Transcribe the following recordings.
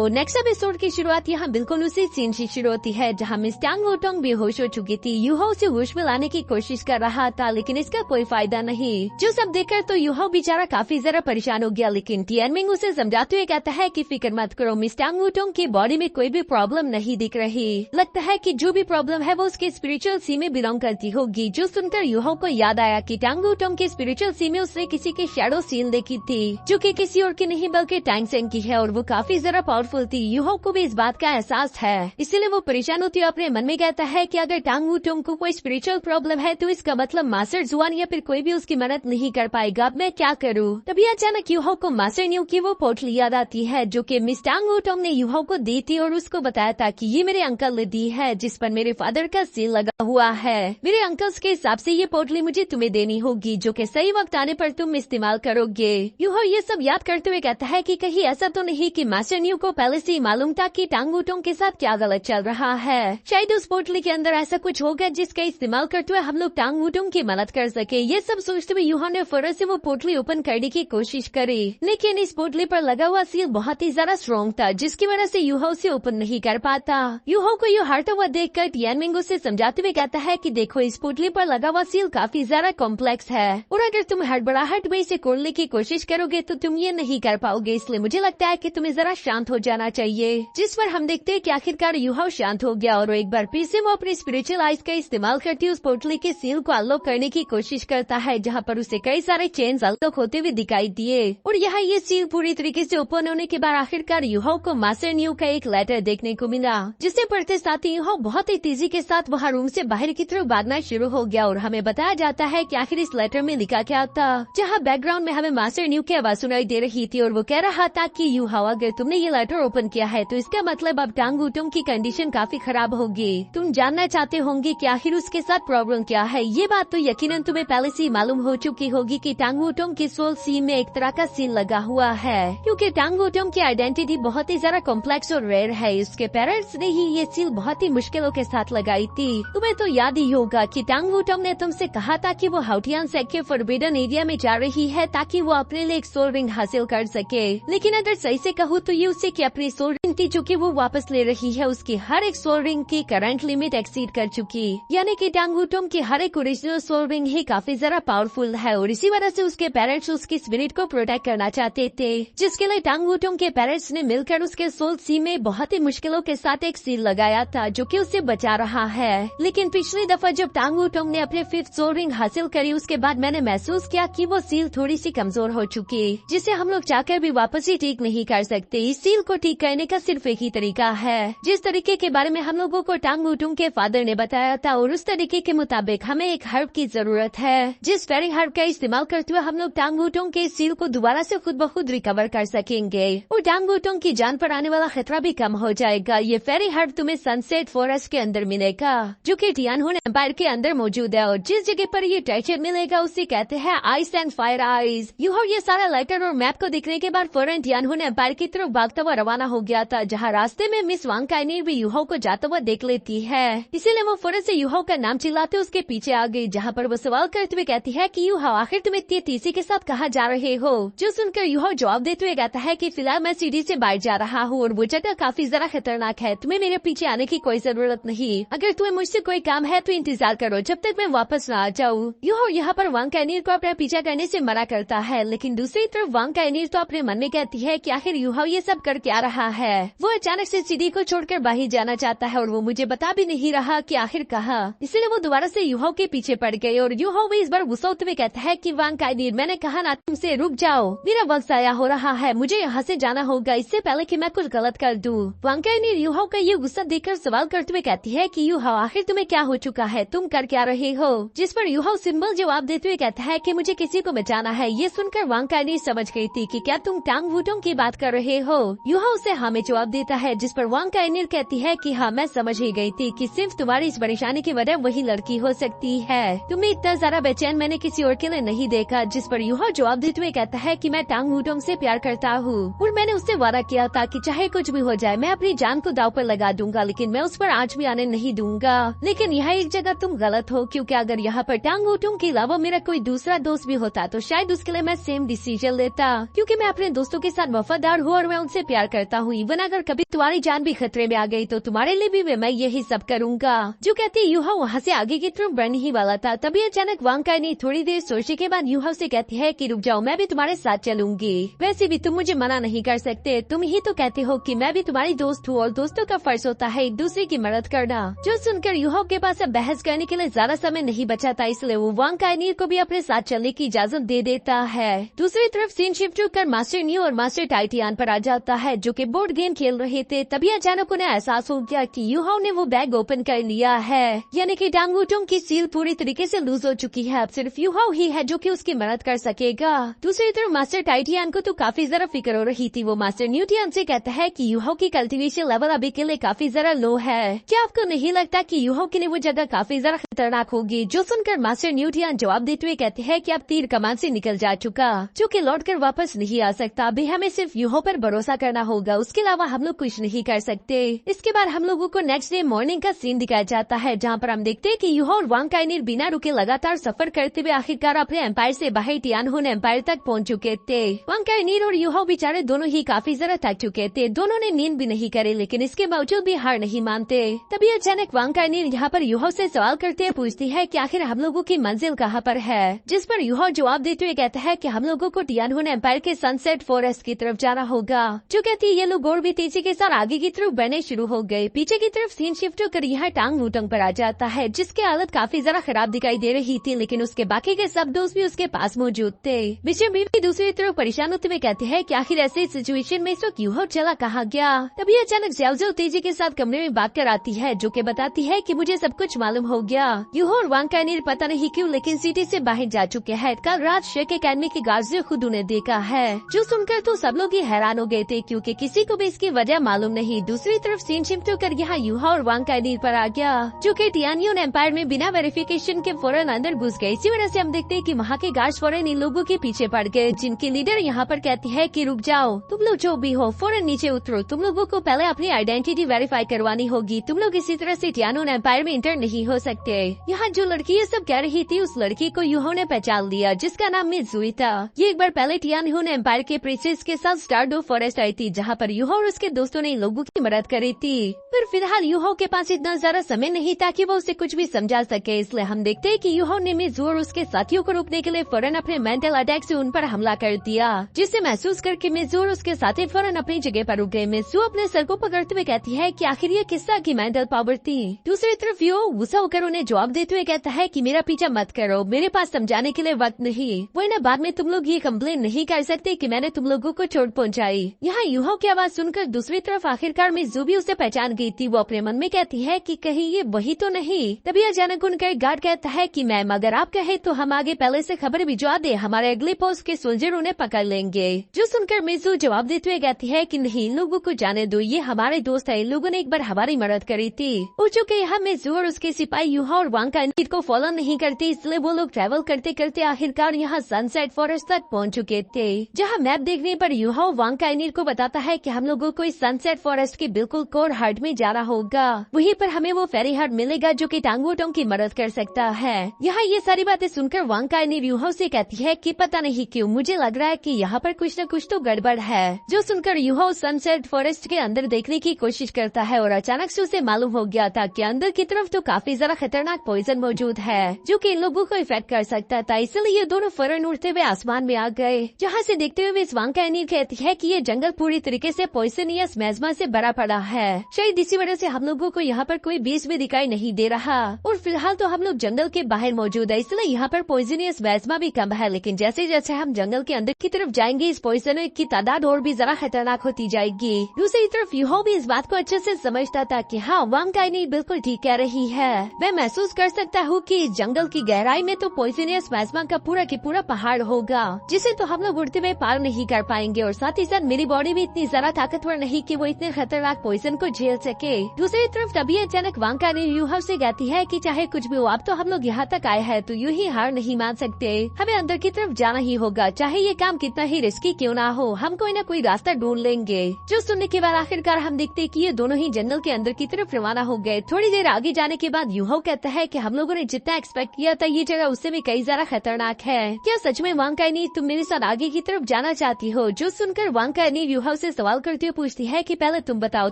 तो next episode की शुरुआत यहाँ बिल्कुल उसी सीन से शुरू होती है जहाँ मिस टांग वुटोंग बेहोश हो चुकी थी। यूहो उसे होश में लाने की कोशिश कर रहा था लेकिन इसका कोई फायदा नहीं। जो सब देखकर तो यूहो बेचारा काफी जरा परेशान हो गया, लेकिन टियानमिंग उसे समझाते हुए कहता है कि फिक्र मत करो, मिस टांग वुटोंग की बॉडी में कोई भी प्रॉब्लम नहीं दिख रही। लगता है कि जो भी प्रॉब्लम है वो उसके स्पिरिचुअल सी में बिलोंग करती होगी। जो सुनकर यूहो को याद आया कि टांग वुटोंग के स्पिरिचुअल सी में उसने किसी की शैडो सील देखी थी जो कि किसी और की नहीं बल्कि टांग सेंग की है और वो काफी जरा पावरफुल थी। यूहो को भी इस बात का एहसास है, इसीलिए वो परेशान होती है। अपने मन में कहता है कि अगर टांग वुटोंग को कोई स्पिरिचुअल प्रॉब्लम है तो इसका मतलब मास्टर जुआन या फिर कोई भी उसकी मदद नहीं कर पाएगा। अब मैं क्या करूँ? तभी अचानक यूहो को मास्टर न्यू की वो पोटली याद आती है जो कि मिस टांग वुटोंग ने यूहो को दी थी और उसको बताया था कि ये मेरे अंकल ने दी है जिस पर मेरे फादर का सील लगा हुआ है। मेरे अंकल्स के हिसाब से ये पोटली मुझे तुम्हें देनी होगी जो कि सही वक्त आने पर तुम इस्तेमाल करोगे। यूहो ये सब याद करते हुए कहता है कि कहीं ऐसा तो नहीं कि मास्टर न्यू को पहले से ही मालूम था कि टांग वुटोंग के साथ क्या गलत चल रहा है। शायद उस पोटली के अंदर ऐसा कुछ होगा जिसका इस्तेमाल करते हुए हम लोग टांग वुटोंग की मदद कर सके। ये सब सोचते हुए यूहो ने फौरन से वो पोटली ओपन करने की कोशिश करी, लेकिन इस पोटली पर लगा हुआ सील बहुत ही ज्यादा स्ट्रॉन्ग था जिसकी वजह से यूहो उसे ओपन नहीं कर पाता। यूहो को ये हारता हुआ देखकर टियानमिंग उसे समझाते हुए कहता है कि देखो इस पोटली पर लगा हुआ सील काफी ज्यादा कॉम्प्लेक्स है और अगर तुम हड़बड़ाहट में इसे खोलने की कोशिश करोगे तो तुम ये नहीं कर पाओगे, इसलिए मुझे लगता है कि तुम्हें जरा शांत हो जाना चाहिए। जिस पर हम देखते हैं कि आखिरकार यूहो शांत हो गया और एक बार फिर से वो अपनी स्पिरिचुअल आइज का इस्तेमाल करती उस पोटली के सील को अनलॉक करने की कोशिश करता है जहाँ पर उसे कई सारे चेन्स अनलॉक होते हुए दिखाई दिए और यहाँ ये सील पूरी तरीके से ओपन होने के बाद आखिरकार यूहो को मास्टर न्यू का एक लेटर देखने को मिला जिसे पढ़ते साथ ही यूहो बहुत ही तेजी के साथ वहाँ रूम से बाहर की तरफ भागना शुरू हो गया और हमें बताया जाता है कि आखिर इस लेटर में लिखा क्या था। जहाँ बैकग्राउंड में हमें मास्टर न्यू की आवाज सुनाई दे रही थी और वो कह रहा था कि यूहो अगर तुमने ये लेटर ओपन किया है तो इसका मतलब अब टांग वुटोंग की कंडीशन काफी खराब होगी। तुम जानना चाहते होंगे कि आखिर उसके साथ प्रॉब्लम क्या है। ये बात तो यकीनन तुम्हें पहले से मालूम हो चुकी होगी कि टांग वुटोंग की सोल सी में एक तरह का सील लगा हुआ है क्योंकि टांग वुटोंग की आइडेंटिटी बहुत ही ज्यादा कॉम्प्लेक्स और रेयर है। उसके पेरेंट्स ने ही ये सील बहुत ही मुश्किलों के साथ लगाई थी। तुम्हें तो याद ही होगा कि टांग वुटोंग ने तुमसे कहा था कि वो हाउटियान सेक्ट के फॉरबिडन एरिया में जा रही है ताकि वो अपने लिए एक सोल रिंग हासिल कर सके, लेकिन अगर सही से कहूँ तो ये उसे की अपनी सोल रिंग थी जो कि वो वापस ले रही है उसकी हर एक सोल रिंग की करंट लिमिट एक्सीड कर चुकी, यानी कि टांग वुटोंग की हर एक ओरिजिनल सोल रिंग ही काफी ज्यादा पावरफुल है और इसी वजह से उसके पेरेंट्स उसकी स्पिरिट को प्रोटेक्ट करना चाहते थे, जिसके लिए टांग वुटोंग के पेरेंट्स ने मिलकर उसके सोल सी में बहुत ही मुश्किलों के साथ एक सील लगाया था जो कि उसे बचा रहा है। लेकिन पिछली दफा जब टांग वुटोंग ने अपने 5th सोल रिंग हासिल करी उसके बाद मैंने महसूस किया कि वो सील थोड़ी सी कमजोर हो चुकी, जिसे हम लोग चाहकर भी वापस ही ठीक नहीं कर सकते। इस सील को ठीक करने का सिर्फ एक ही तरीका है जिस तरीके के बारे में हम लोगों को टांग वुटोंग के फादर ने बताया था और उस तरीके के मुताबिक हमें एक हर्ब की जरूरत है जिस फेरी हर्ब का इस्तेमाल करते हुए हम लोग टांग वुटोंग के सील को दोबारा से खुद ब खुद रिकवर कर सकेंगे और टांग वुटोंग की जान पर आने वाला खतरा भी कम हो जाएगा। ये फेरी हर्ब तुम्हें सनसेट फॉरेस्ट के अंदर मिलेगा जो कि टियानहुन एम्पायर के अंदर मौजूद है और जिस जगह पर ये ट्रेजर मिलेगा उसे कहते हैं आइस एंड फायर आइज। यूहो ये सारा लेटर और मैप को देखने के बाद फौरन टियानहुन एम्पायर की तरफ भागता हुआ रवाना हो गया था जहाँ रास्ते में मिस वांग काइनीर भी यूहो को जाता हुआ देख लेती है, इसीलिए वो फौरन से यूहो का नाम चिल्लाते उसके पीछे आ गई जहाँ पर वो सवाल करते हुए कहती है कि यूहो आखिर तुम इतनी तेजी के साथ कहाँ जा रहे हो। जो सुनकर यूहो जवाब देते हुए कहता है कि फिलहाल मैं सीढ़ी से बाहर जा रहा हूँ और वो जगह काफी ज्यादा खतरनाक है, तुम्हें मेरे पीछे आने की कोई जरूरत नहीं। अगर तुम्हें मुझसे कोई काम है तो इंतजार करो जब तक मैं वापस न आ जाऊँ। यूहो यहाँ पर वांग काइनीर को अपना पीछा करने से मना करता है, लेकिन दूसरी तरफ वांग काइनीर तो अपने मन में कहती है कि आखिर यूहो ये सब कर क्या रहा है। वो अचानक से सीढ़ी को छोड़कर बाहर जाना चाहता है और वो मुझे बता भी नहीं रहा कि आखिर कहाँ, इसलिए वो दोबारा से यूहो के पीछे पड़ गई और यूहो भी इस बार गुस्सा होते हुए कहता है कि वांग काइनीर मैंने कहा ना तुमसे रुक जाओ, मेरा वक्त जाया हो रहा है, मुझे यहाँ से जाना होगा इससे पहले कि मैं कुछ गलत कर दूँ। वांग काइनीर यूहो का ये गुस्सा देखकर सवाल करते हुए कहती है कि यूहो आखिर तुम्हें क्या हो चुका है, तुम कर क्या रहे हो। जिस पर यूहो सिंपल जवाब देते हुए कहता है कि मुझे किसी को बचाना है। ये सुनकर वांग काइनीर समझ गई थी कि क्या तुम टांग वुटोंग की बात कर रहे हो। यूहो उसे हाँ में जवाब देता है जिस पर वांग काइनीर कहती है कि हाँ मैं समझ ही गई थी कि सिर्फ तुम्हारी इस परेशानी की वजह वही लड़की हो सकती है, तुम्हें इतना ज्यादा बेचैन मैंने किसी और के लिए नहीं देखा। जिस पर यूहो जवाब देते हुए कहता है कि मैं टांग वुटोंग से प्यार करता हूँ और मैंने उससे वादा किया था कि चाहे कुछ भी हो जाए मैं अपनी जान को दाव पर लगा दूंगा, लेकिन मैं उस पर आज भी आने नहीं दूंगा। लेकिन यहाँ एक जगह तुम गलत हो क्योंकि अगर यहाँ पर टांग वुटोंग के अलावा मेरा कोई दूसरा दोस्त भी होता तो शायद उसके लिए मैं सेम डिसीजन लेता, क्योंकि मैं अपने दोस्तों के साथ वफादार हूँ और मैं उनसे प्यार करता हूँ, इवन अगर कभी तुम्हारी जान भी खतरे में आ गई तो तुम्हारे लिए भी मैं यही सब करूंगा। जो कहती यूहाओ वहाँ से आगे की तरफ बढ़ने ही वाला था, तभी अचानक वांग काई ने थोड़ी देर सोचने के बाद यूहाओ से कहती है कि रुक जाओ, मैं भी तुम्हारे साथ चलूंगी। वैसे भी तुम मुझे मना नहीं कर सकते, तुम ही तो कहते हो कि मैं भी तुम्हारी दोस्त हूँ और दोस्तों का फर्ज होता है एक दूसरे की मदद करना। जो सुनकर यूहाओ के पास अब बहस करने के लिए ज्यादा समय नहीं बचा था, इसलिए वो वांग काई को भी अपने साथ चलने की इजाजत दे देता है। दूसरी तरफ सीन शिफ्ट होकर मास्टर न्यू और मास्टर टाइटियान पर आ जाता है, जो कि बोर्ड गेम खेल रहे थे। तभी अचानक उन्हें एहसास हो गया कि यूहाओ ने वो बैग ओपन कर लिया है, यानी कि टांग वुटोंग की सील पूरी तरीके से लूज हो चुकी है। अब सिर्फ यूहाओ ही है जो कि उसकी मदद कर सकेगा। दूसरी तरफ मास्टर टाइटियान को तो काफी जरा फिक्र हो रही थी। वो मास्टर न्यूटियन से कहता है कि यूहाओ की कल्टीवेशन लेवल अभी के लिए काफी जरा लो है। क्या आपको नहीं लगता कि यूहाओ के लिए वो जगह काफी जरा खतरनाक होगी? जो सुनकर मास्टर न्यूटियन जवाब देते हुए कहते हैं कि अब तीर कमान से निकल जा चुका, जो कि लौट कर वापस नहीं आ सकता। अभी हमें सिर्फ यूहाओ पर भरोसा करना होगा, उसके अलावा हम लोग कुछ नहीं कर सकते। इसके बाद हम लोगों को नेक्स्ट डे मॉर्निंग का सीन दिखाया जाता है, जहाँ पर हम देखते हैं कि यूहाओ और वांग काई बिना रुके लगातार सफर करते हुए आखिरकार अपने एम्पायर से बाहर टियानहुन एम्पायर तक पहुँच चुके थे। वांग काई और यूहाओ बेचारे दोनों ही काफी जरा थक चुके थे। दोनों ने नींद भी नहीं करे, लेकिन इसके बावजूद भी हार नहीं मानते। तभी अचानक वांग काई यहाँ पर यूहाओ से सवाल करते हुए पूछती है कि आखिर हम लोगों की मंजिल कहाँ पर है, जिस पर यूहाओ जवाब देते हुए कहता है कि हम लोगों को टियानहुन एम्पायर के सनसेट फॉरेस्ट की तरफ जाना होगा। जो कहती है ये लोग और भी तेजी के साथ आगे की तरफ बढ़ने शुरू हो गए। पीछे की तरफ सीन शिफ्ट होकर यहाँ टांग वुटोंग पर आ जाता है, जिसकी हालत काफी जरा खराब दिखाई दे रही थी, लेकिन उसके बाकी के सब दोस्त भी उसके पास मौजूद थे। विजय बीवी दूसरी तरफ परेशान होते हुए कहते हैं कि आखिर ऐसे सिचुएशन में इस वक्त यूहाओ चला कहाँ गया। तभी अचानक ज़्याओ तेजी के साथ कमरे में भाग कर आती है, जो कि बताती है कि मुझे सब कुछ मालूम हो गया। यूहाओ और वांग काई पता नहीं क्यों लेकिन सिटी से बाहर जा चुके हैं। कल रात शेक एकेडमी के गार्ड्स ने खुद उन्हें देखा है। जो सुनकर तो सब लोग ही हैरान हो गए थे, क्योंकि किसी को भी इसकी वजह मालूम नहीं। दूसरी तरफ सीन शिफ्ट होकर यहाँ यूहाओ और वांग काई पर आ गया, जो कि टियानयुन एम्पायर में बिना वेरिफिकेशन के फौरन अंदर घुस गए। इसी वजह से हम देखते हैं कि वहाँ के गार्ड्स फौरन इन लोगों के पीछे पड़ गए, जिनकी लीडर यहाँ पर कहती है कि रुक जाओ, तुम लोग जो भी हो फौरन नीचे उतरो, तुम लोगों को पहले अपनी आइडेंटिटी वेरीफाई करवानी होगी। तुम लोग इसी तरह से टियानयुन एम्पायर में इंटर नहीं हो सकते। यहाँ जो लड़की ये सब कह रही थी, उस लड़की को यूहाओ ने पहचान लिया, जिसका नाम मिजुई था। ये एक बार पहले टियानयुन एम्पायर के प्रिंसेस के साथ स्टारडो फॉरेस्ट आई थी, जहाँ पर यूहाओ और उसके दोस्तों ने इन लोगों की मदद करी थी। पर फिलहाल यूहाओ के पास इतना ज्यादा समय नहीं था कि वो उसे कुछ भी समझा सके, इसलिए हम देखते हैं कि यूहाओ ने मिजू और उसके साथियों को रोकने के लिए फौरन अपने मेंटल अटैक से उन पर हमला कर दिया, जिसे महसूस करके मिजू और उसके साथी फौरन अपनी जगह पर रुक गए। मिजू अपने सर को पकड़ते हुए कहती है कि आखिर ये किस्सा की मेंटल पावर थी। दूसरी तरफ यूहाओ गुस्सा होकर उन्हें जवाब देते हुए कहता है कि मेरा पीछा मत करो, मेरे पास समझाने के लिए वक्त नहीं, वरना बाद में तुम लोग ये कम्प्लेन नहीं कर सकते कि मैंने तुम लोगों को चोट पहुंचाई। यहाँ यूहाओ की आवाज सुनकर दूसरी तरफ आखिरकार मिजू भी उसे पहचान गई थी। वो अपने मन में कहती है कि कहीं ये वही तो नहीं। तभी अचानक उनका एक गार्ड कहता है कि मैम अगर आप कहे तो हम आगे पहले से खबर भिजवा दे, हमारे अगले पोस्ट के सोल्जर उन्हें पकड़ लेंगे। जो सुनकर मिजू जवाब देते हुए कहती है कि नहीं, इन लोगों को जाने दो, ये हमारे दोस्त है, इन लोगों ने एक बार हमारी मदद करी थी। हो चुके यहाँ मिजू और उसके सिपाही यूहाओ और वांग काई को फॉलो नहीं करते, इसलिए वो लोग ट्रैवल करते करते आखिरकार यहाँ सनसेट फॉरेस्ट तक पहुँच चुके थे। जहाँ मैप देखने पर यूहाओ वांग काई को बताता है कि हम लोगों को इस सनसेट फॉरेस्ट के बिल्कुल कोर हार्ट में जाना होगा। वहीं पर हमें वो फेरी हार्ट मिलेगा जो कि टांग वुटोंग की मदद कर सकता है। यहाँ ये सारी बातें सुनकर वांग काई यूहाओ से कहती है कि पता नहीं क्यों मुझे लग रहा है कि यहाँ पर कुछ न कुछ तो गड़बड़ है। जो सुनकर यूहाओ सनसेट फॉरेस्ट के अंदर देखने की कोशिश करता है और अचानक से उसे मालूम हो गया था कि अंदर की तरफ तो काफी जरा खतरनाक पॉइजन मौजूद है, जो कि इन लोगों को इफेक्ट कर सकता था। इसलिए ये दोनों फौरन उड़ते हुए आसमान में आ गए। जहाँ से देखते हुए मिस वांग काई कहती है कि ये जंगल पूरी तरीके से पॉइजनियस मैग्मा से भरा पड़ा है, शायद इसी वजह से हम लोगों को यहाँ पर कोई बीज भी दिखाई नहीं दे रहा। और फिलहाल तो हम लोग जंगल के बाहर मौजूद है, इसलिए यहाँ पर पॉइजनियस मैग्मा भी कम है, लेकिन जैसे जैसे हम जंगल के अंदर की तरफ जाएंगे इस पॉइजन की तादाद और भी जरा खतरनाक होती जाएगी। दूसरी तरफ यूहाओ भी इस बात को अच्छे से समझता था कि हाँ, वांग काई बिल्कुल ठीक कह रही है। मैं महसूस कर सकता हूँ कि इस जंगल की गहराई में तो पॉइजनियस मैग्मा का पूरा की पूरा पहाड़ होगा, जिसे तो हम लोग उड़ते हुए पार नहीं कर पाएंगे। और साथ ही साथ मेरी बॉडी भी इतनी ज्यादा ताकतवर नहीं कि वो इतने खतरनाक पॉइजन को झेल सके। दूसरी तरफ तभी अचानक वांग काई यूहाओ से कहती है कि चाहे कुछ भी हो, अब तो हम लोग यहाँ तक आए हैं तो यूं ही हार नहीं मान सकते, हमें अंदर की तरफ जाना ही होगा, चाहे ये काम कितना ही रिस्की क्यों ना हो, हम कोई ना कोई रास्ता ढूंढ लेंगे। जो सुनने के बाद आखिरकार हम देखते कि ये दोनों ही जंगल के अंदर की तरफ रवाना हो गए। थोड़ी देर आगे जाने के बाद यूहाओ कहता है कि हम लोगों ने जितना एक्सपेक्ट किया था ये जगह उससे भी कई ज्यादा खतरनाक है। क्या सच में वांग काई तुम मेरे साथ आगे की तरफ जाना चाहती हो? जो सुनकर वांग काई यूहाओ से सवाल करते हुए पूछती है कि पहले तुम बताओ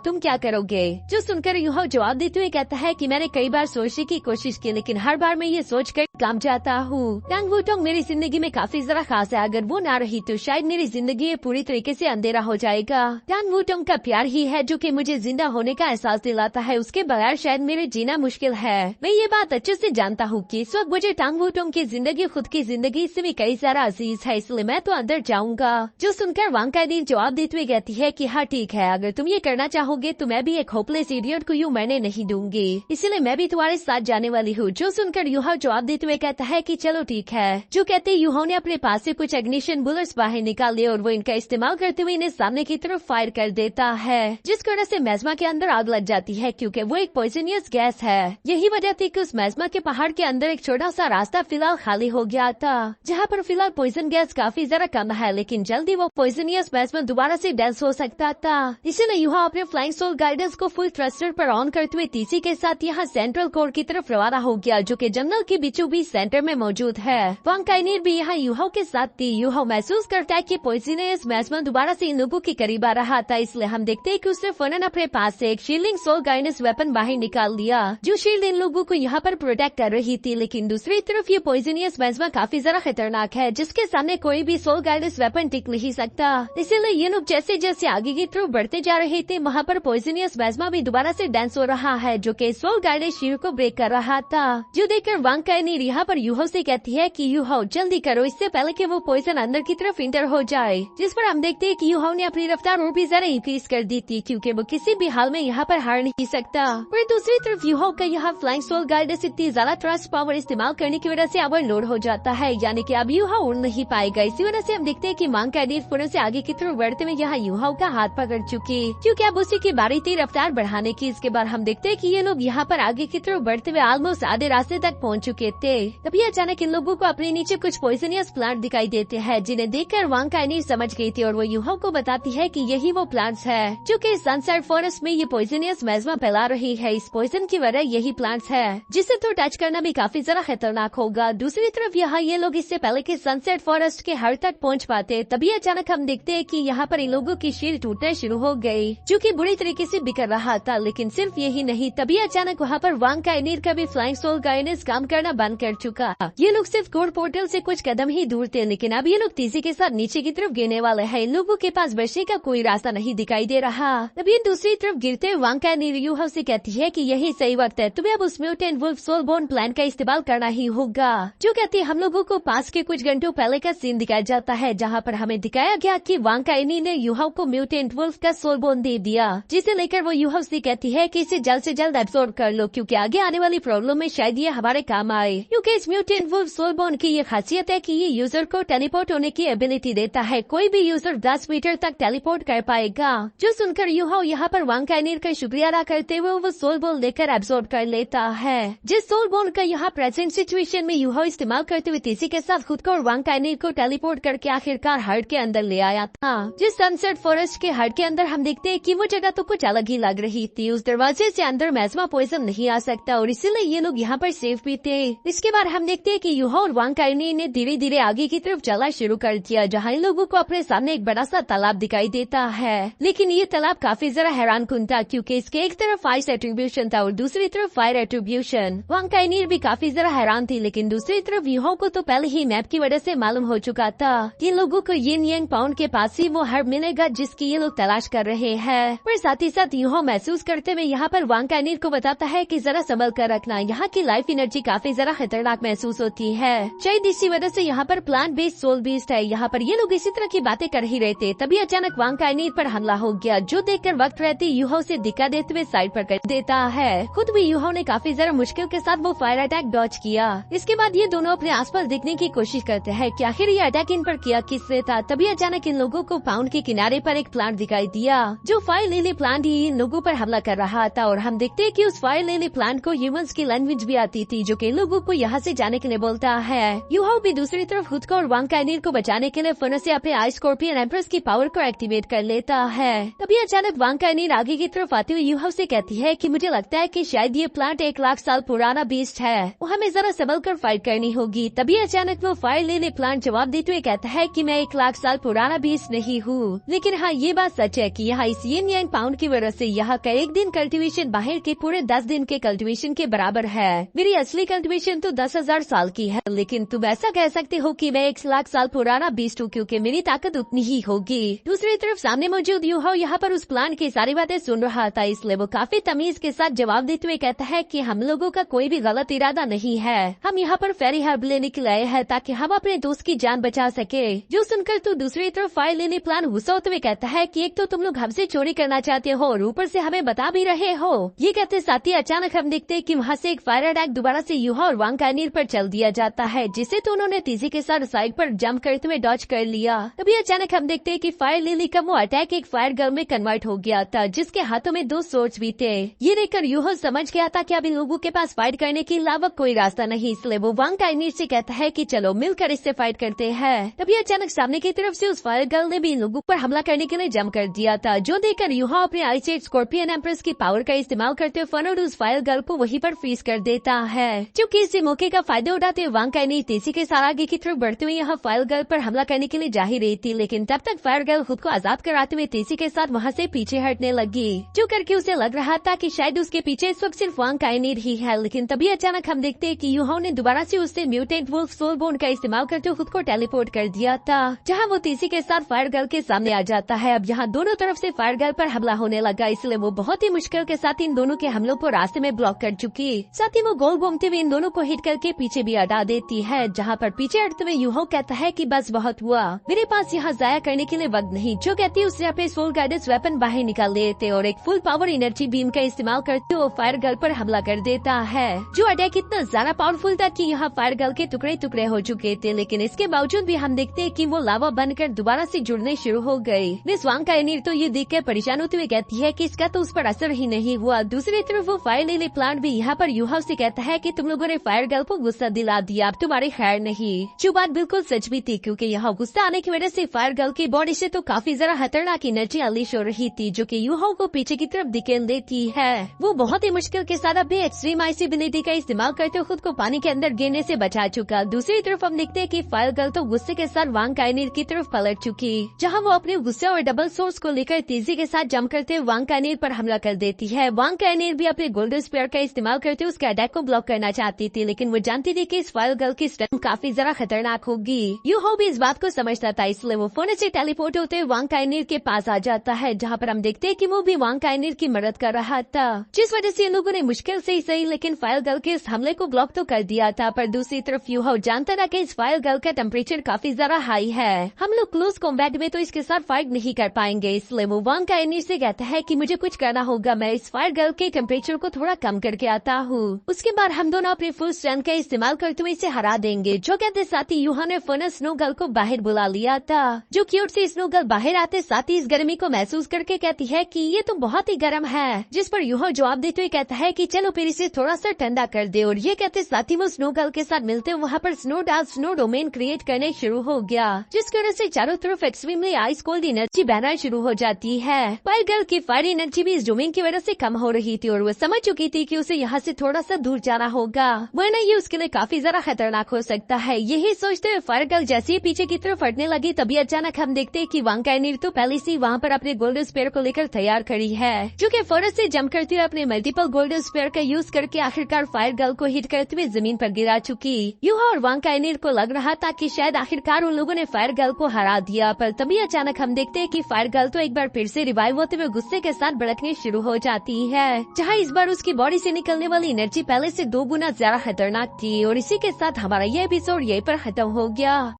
तुम क्या करोगे। जो सुनकर यूहो जवाब देते हुए कहता है कि मैंने कई बार सोचने की कोशिश की, लेकिन हर बार मैं ये सोच कर काम जाता हूँ। टांग वूटोंग मेरी जिंदगी में काफी जरा खास है, अगर वो ना रही तो शायद मेरी जिंदगी पूरी तरीके से अंधेरा हो जाएगा। टांग वूटोंग का प्यार ही है जो कि मुझे जिंदा होने का एहसास दिलाता है, उसके बगैर शायद मेरे जीना मुश्किल है। मैं ये बात अच्छे से जानता हूँ कि इस वक्त मुझे टांग वूटोंग की जिंदगी खुद की जिंदगी से भी कई सारा अजीज है, इसलिए मैं तो अंदर जाऊंगा। जो सुनकर वांग काइनिर जवाब देते हुए कहती है कि हाँ ठीक है, अगर तुम ये करना चाहोगे तो मैं भी एक होपलेस इडियट को यूं मरने नहीं दूंगी, इसलिए मैं भी तुम्हारे साथ जाने वाली हूँ। जो सुनकर यूहो जवाब देते हुए कहता है कि चलो ठीक है। जो कहते यूहो ने अपने पास से कुछ इग्निशन बुलेट्स बाहर निकाल लिए और वो इनका इस्तेमाल करते हुए इन्हें सामने की तरफ फायर कर देता है, जिस वजह से मेज़मा के अंदर आग लग जाती है क्योंकि वो एक पॉइजनियस गैस है। यही वजह थी कि उस मेज़मा के पहाड़ के अंदर एक छोटा सा रास्ता फिलहाल खाली हो गया था, जहाँ पर फिलहाल पॉइजन गैस काफी जरा कम है, लेकिन जल्दी वो पॉइजनियस मेज़मा दोबारा से डेंस हो सकता था। इसीलिए यूहो अपने फ्लाइंग सोल गाइडेंस को फुल थ्रस्टर पर ऑन करते हुए तीसी के साथ यहाँ सेंट्रल कोर की तरफ रवाना हो गया, जो कि जंगल के बीचों बीच सेंटर में मौजूद है। वांग काइनिर भी यहाँ यूहो के साथ थी। यूहो महसूस करता है कि पॉइजनियस मेज़मा दोबारा से इन लोगों के करीब आ रहा था, इसलिए हम देखते हैं कि उसने फौरन अपने पास से एक शील्डिंग सोल गाइडेंस वेपन बाहर निकाल लिया, जो शील्ड इन लोगों को यहाँ पर प्रोटेक्ट कर रही थी। लेकिन दूसरी तरफ ये पॉइजनियस मेज़मा काफी जरा खतरनाक है, जिसके सामने कोई भी सोल गाइडेंस वेपन टिक नहीं सकता। इसीलिए ये लोग जैसे जैसे आगे की तरफ बढ़ते जा रहे थे, वहाँ पर पॉइजनियस मेज़मा भी दोबारा से डांस हो रहा है, जो कि सोल गाइडेंस शील्ड को ब्रेक कर रहा था। जो देखकर वांग काइनिर यहाँ पर यूहो से कहती है कि यूहो जल्दी करो, इससे पहले कि वो पॉइजन अंदर की तरफ इंटर हो जाए। जिस पर हम देखते हैं कि यूहो ने अपनी रफ्तार और भी ज्यादा इंक्रीज कर दी थी, क्योंकि वो किसी भी हाल में यहाँ पर हार नहीं सकता। पर दूसरी तरफ यूहो का यहाँ फ्लाइंग सोल गाइडेंस इतनी ज्यादा थ्रस्ट पावर इस्तेमाल करने की वजह से ओवरलोड हो जाता है, यानी कि अब यूहो उड़ नहीं पाएगा। इसी वजह से हम देखते हैं कि वांग काइनिर फौरन से आगे की तरफ बढ़ते हुए यहाँ यूहो का हाथ पकड़ चुकी, क्योंकि अब उसी की बारी थी रफ्तार बढ़ाने की। इसके बाद हम देखते हैं कि ये लोग यहाँ पर आगे की तरफ बढ़ते हुए ऑलमोस्ट आधे रास्ते तक पहुँच चुके थे। तभी अचानक इन लोगों को अपने नीचे कुछ पॉइजनियस प्लांट दिखाई देते हैं, जिन्हें देखकर वांग काइनिर समझ गई थी और वो यूहो को बताती है कि यही वो प्लांट्स है जो कि सनसेट फॉरेस्ट में ये पॉइजनियस मेज़मा फैला रही है। इस पॉइजन की वजह यही प्लांट्स है, जिसे तो टच करना भी काफी जरा खतरनाक होगा। दूसरी तरफ यहाँ ये लोग इससे पहले कि सनसेट फॉरेस्ट के हर तक पहुँच पाते, तभी अचानक हम देखते हैं कि यहाँ पर इन लोगों की शील्ड टूटना शुरू हो गई, जो कि बुरी तरीके से बिखर रहा था। लेकिन सिर्फ यही नहीं, तभी अचानक वहाँ पर वांग काइनिर का भी फ्लाइंग सोल गाइडेंस काम करना बंद कर चुका। ये लोग सिर्फ कोर पोर्टल से कुछ कदम ही दूर थे, लेकिन अब ये लोग तेजी के साथ नीचे की तरफ गिरने वाले हैं। इन लोगों के पास बचने का कोई रास्ता नहीं दिखाई दे रहा। तभी दूसरी तरफ गिरते हुए वांग काइनिर यूहो से कहती है कि यही सही वक्त है, तुम्हें अब उस म्यूटेंट वुल्फ सोलबोर्न प्लान का इस्तेमाल करना ही होगा। जो कहती है हम लोगों को पास के कुछ घंटों पहले का सीन दिखाया जाता है, जहाँ पर हमें दिखाया गया कि वांग काइनिर ने यूहो को म्यूटेंट वुल्फ का सोलबोर्न दे दिया, जिसे लेकर वो यूहो से कहती है कि इसे जल्द से जल्द एब्सॉर्ब कर लो, क्योंकि आगे आने वाली प्रॉब्लम में शायद ये हमारे काम आए। क्योंकि इस म्यूटेंट वुल्फ सोलबोर्न की ये खासियत है कि ये यूजर को टेलीपोर्ट होने की एबिलिटी देता है। कोई भी यूजर 10 मीटर तक टेलीपोर्ट कर पाएगा। जो सुनकर यूहो यहाँ पर वांग काइनिर का शुक्रिया अदा करते हुए वो सोल बोल लेकर एब्सॉर्ब कर लेता है। जिस सोल बोल का यहाँ प्रेजेंट सिचुएशन में यूहो इस्तेमाल करते हुए तेजी के साथ खुद को और वांग काइनिर को टेलीपोर्ट करके आखिरकार हर्ट के अंदर ले आया था। जिस सनसेट फॉरेस्ट के हर्ट के अंदर हम देखते हैं कि वो जगह तो कुछ अलग ही लग रही थी। उस दरवाजे से अंदर मेज़मा पॉइजन नहीं आ सकता और इसीलिए ये लोग यहाँ पर सेफ भी थे। इसके बाद हम देखते हैं कि यूहो और वांग काइनिर ने धीरे धीरे आगे की तरफ चलना शुरू कर दिया, जहाँ इन लोगों को अपने सामने एक बड़ा सा तालाब दिखाई देता है। लेकिन ये तालाब काफी जरा हैरानकुन था, क्योंकि इसके एक तरफ आइस एट्रीब्यूशन था और दूसरी तरफ फायर एट्रीब्यूशन। वांग काइनिर भी काफी जरा हैरान थी, लेकिन दूसरी तरफ यूहो को तो पहले ही मैप की वजह से मालूम हो चुका था कि लोगों को यिन यांग पाउंड के पास ही वो हर्ब मिलेगा जिसकी ये लोग तलाश कर रहे हैं। पर साथ ही साथ यूहो महसूस करते हुए यहाँ पर वांग काइनिर को बताता है कि जरा संभल कर रखना, यहाँ की लाइफ एनर्जी काफी जरा खतरनाक महसूस होती है। शायद इसी वजह से यहाँ पर प्लांट बेस्ड सोल बीस्ट है। यहाँ पर ये लोग इसी तरह की बातें कर ही रहे थे, तभी अचानक वांग काइनिर पर हमला हो गया, जो देखकर वक्त रहते यूहो से दिक्कत देते हुए साइड पर कर देता है। खुद भी यूहो ने काफी जरा मुश्किल के साथ वो फायर अटैक डॉज किया। इसके बाद ये दोनों अपने आसपास देखने की कोशिश करते हैं कि आखिर ये अटैक इन पर किया किससे था। तभी अचानक इन लोगों को पाउंड के किनारे पर एक प्लांट दिखाई दिया, जो फायर लिली प्लांट ही इन लोगों पर हमला कर रहा था। और हम देखते हैं कि उस फायर लिली प्लांट को ह्यूमंस की लैंग्वेज भी आती थी, जो कि लोगों को यहाँ से जाने के लिए बोलता है। यूहो भी दूसरी तरफ खुद को और वांग काइनिर को बचाने के लिए फौरन से अपने आइस स्कॉर्पियन एम्प्रेस की पावर को एक्टिवेट कर लेता है। तभी अचानक वांग काइनिर आगे की तरफ आते हुए यूहो से कहती है कि मुझे लगता है कि शायद ये प्लांट 1 लाख साल पुराना बीस्ट है, वो हमें जरा संभल कर फाइट करनी होगी। तभी अचानक वो फायर लिली प्लांट जवाब देते हुए कहता है कि मैं 1 लाख साल पुराना बीस्ट नहीं हूँ, लेकिन हाँ ये बात सच है कि यहाँ इस येन यांग पाउंड की वजह से यहाँ का एक दिन कल्टीवेशन बाहर के पूरे 10 दिन के कल्टीवेशन के बराबर है। मेरी असली कल्टीवेशन तो 10,000 साल की है, लेकिन तुम ऐसा कह सकते हो कि मैं 1,00,000 साल पुराना बीस्ट हूँ, क्योंकि मेरी ताकत उतनी ही होगी। दूसरी तरफ सामने मौजूद यूहो यहाँ पर उस प्लान की सारी बातें सुन रहा था, इसलिए वो काफी तमीज के साथ जवाब देते हुए कहता है कि हम लोगों का कोई भी गलत इरादा नहीं है। हम यहाँ पर फेरी हर्ब लेने के लिए आए हैं ताकि हम अपने दोस्त की जान बचा सके। जो सुनकर तू दूसरी तरफ फाइल लेने प्लान गुस्सा होते हुए कहता है कि एक तो तुम लोग हमसे चोरी करना चाहते हो और ऊपर से हमें बता भी रहे हो। ये कहते साथ ही अचानक हम देखते हैं कि वहाँ से एक फायर अटैक दोबारा से यूहा और वांग कायनीर पर चल दिया जाता है, जिसे तो उन्होंने तेजी के साथ साइड पर जंप करते हुए डॉज कर लिया। तभी अचानक हम देखते हैं कि फायर लिली का वो अटैक एक फायर गर्ल में कन्वर्ट हो गया था, जिसके हाथों में 2 सोर्ड्स भी थे। ये देखकर यूहो समझ गया था कि अब इन लोगों के पास फाइट करने के अलावा कोई रास्ता नहीं, इसलिए वो वांग कायनीर से कहता है कि चलो मिलकर इससे फाइट करते हैं। तभी अचानक सामने की तरफ से उस फायर गर्ल ने भी इन लोगों पर हमला करने के लिए जंप कर दिया था, जो देखकर यूहा अपने आईसेट स्कॉर्पियन एम्प्रेस की पावर का इस्तेमाल करते हुए फनोड उस फायर गर्ल को वहीं पर फ्रीज कर देता है। क्योंकि इसी मौके का फायदा उठाते हुए वांग कायनीर तेजी के साथ आगे की तरफ बढ़ते हुए यहाँ फायर गर्ल पर हमला करने के लिए जा ही रही थी, लेकिन तब तक फायर गर्ल खुद को आजाद कराते हुए तेजी के साथ वहाँ से पीछे हटने लगी, जो करके उसे लग रहा था कि शायद उसके पीछे इस वक्त सिर्फ वांग कायनीर ही है। लेकिन तभी अचानक हम देखते हैं कि यूहा ने दोबारा से उससे म्यूटेंट वुल्फ सोल बोन का इस्तेमाल करते हुए खुद को टेलीपोर्ट कर दिया था, जहाँ वो तेजी के साथ फायर गर्ल के सामने आ जाता है। अब यहाँ दोनों तरफ से फायर गर्ल पर हमला होने लगा, इसलिए वो बहुत ही मुश्किल के साथ इन दोनों के हमलों को रास्ते में ब्लॉक कर चुकी। साथ ही वो गोल घूमते हुए इन दोनों को हिट करके पीछे भी हटा देती है, जहाँ पर पीछे हटते हुए यूहो कहता है कि बस बहुत हुआ, मेरे पास यहाँ जाया करने के लिए वक्त नहीं। जो कहती है उससे अपने सोल गाइडेंस वेपन बाहर निकाल लेते और एक फुल पावर एनर्जी बीम का इस्तेमाल करते हुए फायर गर्ल पर हमला कर देता है। जो अटैक इतना ज्यादा पावरफुल था कि यहाँ फायर गर्ल के टुकड़े टुकड़े हो चुके थे, लेकिन इसके बावजूद भी हम देखते हैं कि वो लावा बनकर दोबारा से जुड़ने शुरू हो गई। मिस वांग कायनीर तो ये देखकर परेशान होते हुए कहती है कि इसका तो उस पर असर ही नहीं हुआ। दूसरी तरफ वो फायर लिली प्लांट भी यहाँ पर यूहा से कहता है कि तुम लोगों ने फायर गर्ल को गुस्सा दिला दिया, अब तुम्हारी खैर नहीं। जो बात बिल्कुल सच भी थी, क्योंकि यहाँ गुस्सा आने की वजह से फायर गर्ल की बॉडी से तो काफी जरा खतरनाक एनर्जी अनलीश हो रही थी, जो कि यूहा को पीछे की तरफ धकेल देती है। वो बहुत ही मुश्किल के साथ अपनी एक्सट्रीम आईसी एबिलिटी का इस्तेमाल करते खुद को पानी के अंदर गिरने से बचा चुका। दूसरी तरफ हम देखते हैं कि फायर गर्ल तो गुस्से के साथ वांग कायनीर की तरफ पलट चुकी, जहाँ वो अपने गुस्से और डबल सोर्स को लेकर तेजी के साथ जंप करते हुए वांग कायनीर पर हमला कर देती है। वांग कायनीर भी अपने गोल्डन स्पेयर का इस्तेमाल करते हुए उसके अटैक को ब्लॉक करना चाहती थी, लेकिन वो जानती थी कि इस फायर गर्ल की स्ट्रेंथ काफी जरा खतरनाक होगी। यूहो भी इस बात को समझता था, इसलिए वो फोन से टेलीपोर्ट होते हुए वांग कायनीर के पास आ जाता है, जहाँ पर हम देखते हैं कि वो भी वांग कायनीर की मदद कर रहा था, जिस वजह से इन लोगों ने मुश्किल से ही सही लेकिन फायर गर्ल के इस हमले को ब्लॉक तो कर दिया था। पर दूसरी तरफ यूहो जानता था कि इस फायर गर्ल का टेम्परेचर काफी ज्यादा हाई है, हम लोग क्लोज कॉम्बैट में तो इसके साथ फाइट नहीं कर पाएंगे, इसलिए वो वांग कायनीर से कहता है कि मुझे कुछ करना होगा, मैं इस फायर गर्ल के टेम्परेचर को थोड़ा कम करके आता हूँ, उसके बाद हम दोनों अपने फुल स्ट्रेंथ का इस्तेमाल करते हुए इसे हरा देंगे। जो कहते साथ ही यूहा ने फर्नेस स्नो गर्ल को बाहर बुला लिया था, जो क्यूट से स्नो गर्ल बाहर आते साथ ही इस गर्मी को महसूस करके कहती है कि ये तो बहुत ही गर्म है, जिस पर यूहा जवाब देते हुए कहता है कि चलो फिर इसे थोड़ा सा ठंडा कर दे। और ये कहते साथ ही वो स्नो गर्ल के साथ मिलते वहाँ पर स्नो डाल स्नो डोमेन क्रिएट करने शुरू हो गया, जिसकी वजह से चारों तरफ एक्सट्रीमली आइस कोल्ड एनर्जी बहना शुरू हो जाती है। फायर गर्ल की फायर एनर्जी भी इस डोमेन की वजह से कम हो रही थी और वो समझ चुकी थी कि उसे यहाँ से थोड़ा सा दूर जाना होगा, वरना ये उसके लिए काफी ज्यादा खतरनाक हो सकता है। यही सोचते हुए फायर गर्ल जैसे ही पीछे की तरफ हटने लगी, तभी अचानक हम देखते हैं कि वांग कायनीर तो पहले से वहाँ पर अपने गोल्डन स्पेयर को लेकर तैयार खड़ी है, जो कि फौरन से जंप करते हुए अपने मल्टीपल गोल्डन स्पेयर का यूज करके आखिरकार फायर गर्ल को हिट करते हुए जमीन पर गिरा चुकी। यूहा और वांग कायनीर को लग रहा था कि शायद आखिरकार उन लोगों ने फायर गर्ल को हरा दिया, पर तभी अचानक हम देखते हैं कि फायर गर्ल तो एक बार फिर से रिवाइव होते हुए गुस्से के साथ भड़कने शुरू हो जाती है, जहाँ इस बार उसकी बॉडी से निकलने वाली एनर्जी पहले से 2 गुना ज्यादा खतरनाक थी। और इसी के साथ हमारा ये एपिसोड यहीं पर खत्म हो गया।